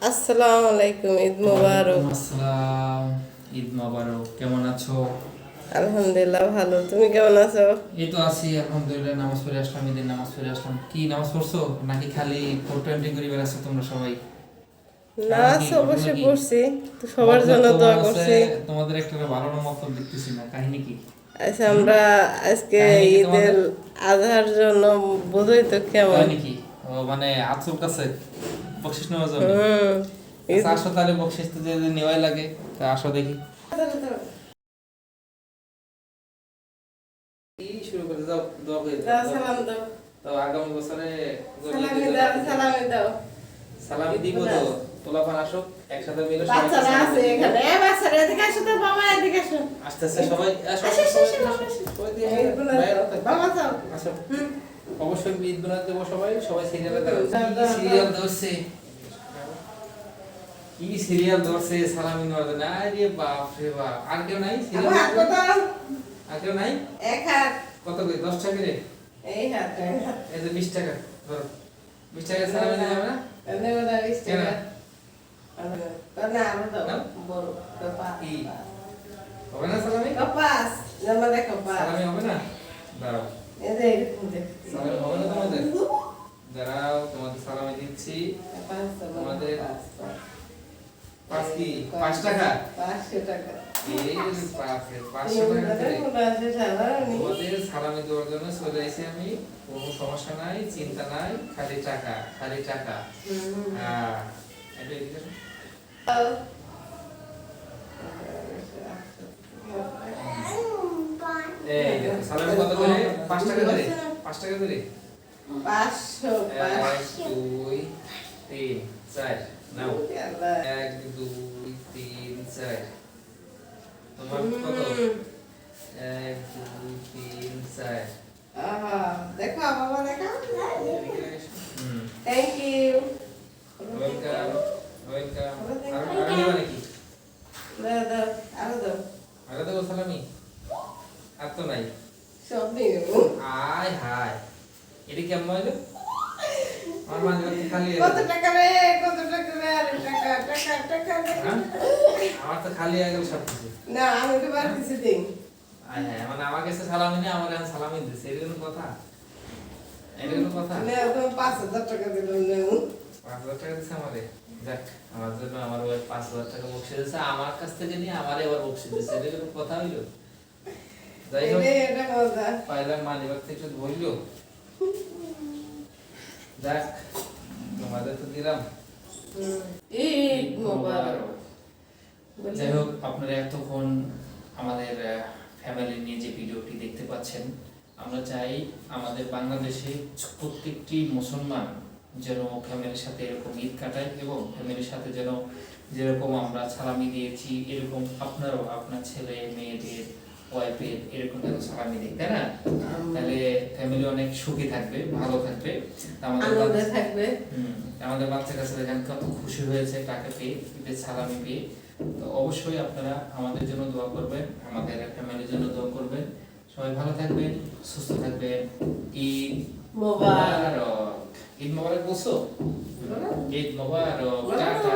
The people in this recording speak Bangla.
আসসালামু আলাইকুম, ঈদ মোবারক। ওয়ালাইকুম আসসালাম, ঈদ মোবারক। কেমন আছো? আলহামদুলিল্লাহ ভালো, তুমি কেমন আছো? এই তো আছি আলহামদুলিল্লাহ। নামাজ পড়ে আসলাম, ঈদের নামাজ পড়ে আসলাম। কি নামাজ পড়ছো নাকি খালি ফটো এন্ট্রি করে বেড়াচ্ছ তোমরা সবাই? কারণ নামাজ কি, ঘটনা অবশ্যই কি? পড়ছি, তো সবার মতলব জন্য তো মনে দোয়া হচ্ছে করছি। তোমাদের একটা ভালো না মতলব দেখতেছি না, কাহিনী কি? আচ্ছা, হুম? আমরা আজকে কাহিনী কি ঈদের তোমাদের? আজহার জন্য বোধই তো কেমন। কাহিনী কি? ও মানে আচুর কাছে বকশিস নেওয়ার জন্য? হুম। ঈদ আচ্ছা আসো তাহলে, বকশিস তো যদি নেওয়াই লাগে তা আসো দেখি। কি শুরু করে দাও, দোয়া করে দাও, দাও। সালাম দাও, তো আগামী বছরে সালামি দাও, সালামি দাও। সালামি দিব তো। পোলাপান আসুক একসাথে মিলে সবাইকে বাচ্চারা সালামি আছে দিব। এখানে, বাচ্চারা এদিকে আসো তো, বাবা এদিকে আসো। আস্তে আস্তে সবাই আসো, আসো, আসো, সবাই আসো, আসো, আসো। সবাই দিয়ে এইগুলো বাইরে দাও। থাকো। বাবা যাও। আসো। হুম। অবশ্যই ঈদ বোনাস দেবো, সবাই সবাই সিরিয়ালে দাও। দাও, কি দাও, সিরিয়াল দাও। ধরছে, কি সিরিয়াল ধরছে সালামি নেওয়ার জন্য। আরে বাপ রে বাপ, আর কেউ নাই সিরিয়াল? আমার হাত কত? আর কেউ নাই? এক হাত। কত করে? 10 টাকা রে? এই হাত, এই হাত। এই যে 20 টাকা ধরো। 20 টাকা সালামি দিয়ে যাবে না? নেবো না, 20 কেন? টাকা। না, আরো দাও। নাও। বড়, কপাস। কি? হবে না সালামি? কপাস, জামা দে কপাস। সালামি হবে না? দাঁড়াও। এই যে এরকম দেখতে। সালামি হবে না তোমাদের? দাঁড়াও, তোমাদের সালামি দিচ্ছি। কপাস, জামা তোমাদের কপাস। 5 কি? 5 টাকা? 500 টাকা। এই 500 টাকা করে। আছে সালামি। তোমাদের সালামি দেওয়ার জন্য চলে এসে আমি। কোনো সমস্যা নাই, চিন্তা নাই, খালি টাকা, খালি টাকা। হ্যাঁ, এটা এদিকে আসো। এই দেখো, সালামি কত করে? 5 টাকা করে। 5 টাকা করে। 500, 1 2 3 4 নাও। 1 2 3 4। তোমার কত? 1 2 3 4। আহা, দেখো বাবা, দেখো। Hmm, thank you. Welcome, welcome. আর নিবা নাকি? দাও, দাও, আরো দাও। আরে দেবো সালামি? আর তো নাই। সব নিয়ে নেবো। আয় হায়, এটা কেমন হইলো? আমার মাঝে মাঝে খালি হয়ে কত গেল। টাকা রে, কত টাকা রে, আরে টাকা, টাকা, টাকা, টাকা। হ্যাঁ? আমার তো খালি হয়ে গেল সব কিছু। না, আমি তো বার কিছু দিই। আয় হ্যাঁ, মানে আমার কাছে সালামি নেই, আমার এখন সালামি দিচ্ছে। এটা কোনো কথা? এটা কোনো কথা? না, তো 5,000 টাকা দিলাম না। 5,000 টাকা দিচ্ছে আমারে। যাক, আমার জন্য আমার ওই 5,000 টাকা বকশিশ দিচ্ছে। আমার কাছ থেকে নিয়ে আমারে এবার বকশিশ দিচ্ছে। এটা কোনো কথা হইলো? যাই হোক, এটা মজা। পাইলাম মানিব্যাগ থেকে ধরলো। যাক, তোমাদের তো দিলাম। ঈদ মোবারক। যাই হোক, আপনারা এতক্ষণ আমাদের ফ্যামিলি নিয়ে যে ভিডিওটি দেখতে পাচ্ছেন, আমরা চাই আমাদের বাংলাদেশে প্রত্যেকটি মুসলমান যেন ফ্যামিলির সাথে এরকম ঈদ কাটায়, এবং ফ্যামিলির সাথে যেন যেরকম আমরা সালামি দিয়েছি এরকম আপনারাও আপনার ছেলে মেয়েদের ওয়াইফের এরকম যেন সালামি দিই, তাই না? তাহলে ফ্যামিলি অনেক সুখী থাকবে, ভালো থাকবে। আনন্দে থাকবে। আমাদের বাচ্চা কাছে দেখেন কত খুশি হয়েছে টাকা পেয়ে, ঈদের সালামি পেয়ে। তো অবশ্যই আপনারা আমাদের জন্য দোয়া করবেন, আমাদের ফ্যামিলির জন্য দোয়া করবেন। সবাই ভালো থাকবেন, সুস্থ থাকবেন। ঈদ মোবারক। ঈদ মোবারক বলছো? ঈদ মোবারক। টাটা।